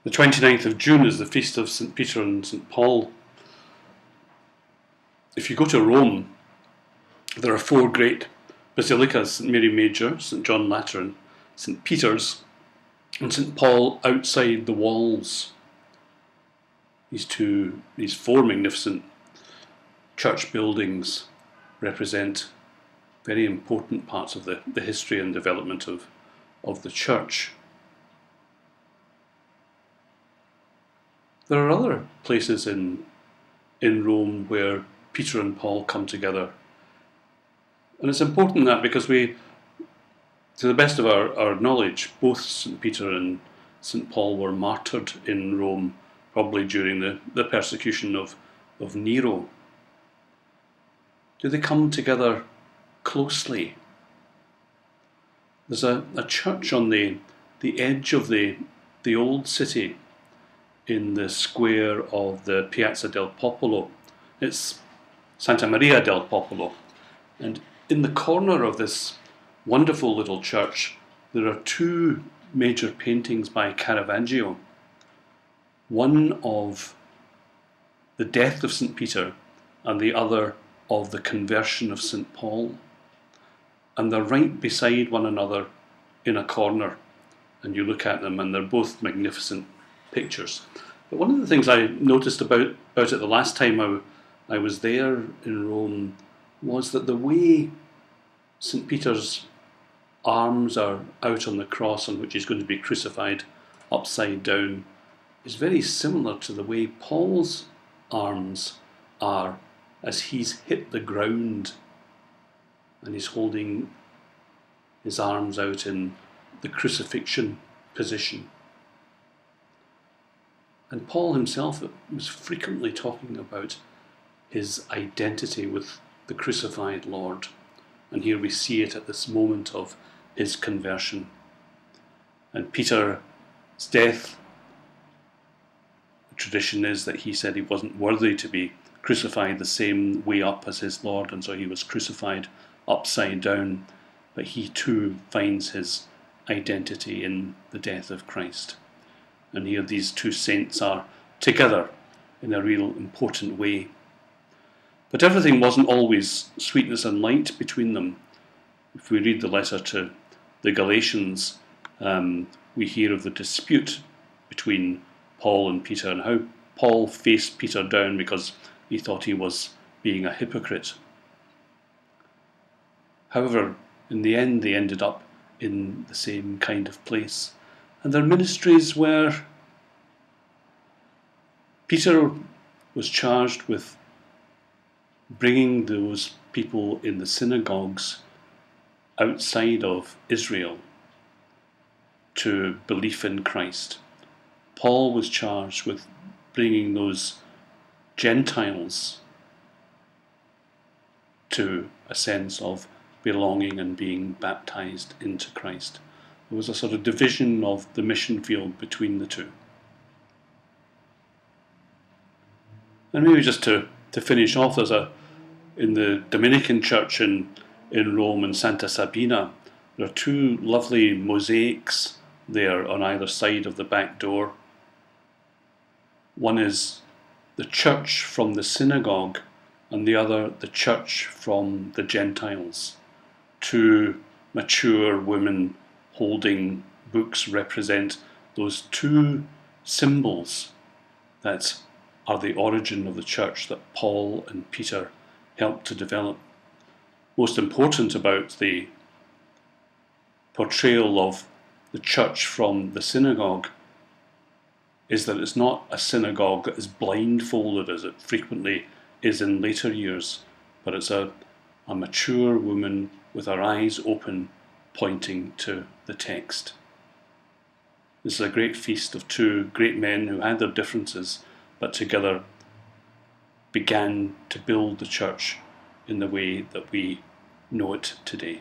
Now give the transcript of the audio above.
The 29th of June is the feast of St. Peter and St. Paul. If you go to Rome, there are four great basilicas: St. Mary Major, St. John Lateran, St. Peter's, and St. Paul outside the walls. These four magnificent church buildings represent very important parts of the history and development of the church. There are other places in Rome where Peter and Paul come together. And it's important that because we, to the best of our knowledge, both St. Peter and St. Paul were martyred in Rome, probably during the persecution of Nero. Do they come together closely? There's a church on the edge of the old city in the square of the Piazza del Popolo. It's Santa Maria del Popolo. And in the corner of this wonderful little church, there are two major paintings by Caravaggio. One of the death of St. Peter and the other of the conversion of St. Paul. And they're right beside one another in a corner. And you look at them and they're both magnificent pictures. But one of the things I noticed about it the last time I was there in Rome was that the way St. Peter's arms are out on the cross on which he's going to be crucified upside down is very similar to the way Paul's arms are as he's hit the ground and he's holding his arms out in the crucifixion position. And Paul himself was frequently talking about his identity with the crucified Lord. And here we see it at this moment of his conversion. And Peter's death, the tradition is that he said he wasn't worthy to be crucified the same way up as his Lord, and so he was crucified upside down. But he too finds his identity in the death of Christ. And here these two saints are together in a real important way. But everything wasn't always sweetness and light between them. If we read the letter to the Galatians, we hear of the dispute between Paul and Peter and how Paul faced Peter down because he thought he was being a hypocrite. However, in the end, they ended up in the same kind of place. And their ministries were, Peter was charged with bringing those people in the synagogues outside of Israel to belief in Christ. Paul was charged with bringing those Gentiles to a sense of belonging and being baptized into Christ. There was a sort of division of the mission field between the two. And maybe just to finish off, in the Dominican church in Rome, in Santa Sabina, there are two lovely mosaics there on either side of the back door. One is the church from the synagogue, and the other the church from the Gentiles. Two mature women holding books represent those two symbols that are the origin of the church that Paul and Peter helped to develop. Most important about the portrayal of the church from the synagogue is that it's not a synagogue that is blindfolded as it frequently is in later years, but it's a mature woman with her eyes open, pointing to the text. This is a great feast of two great men who had their differences, but together began to build the church in the way that we know it today.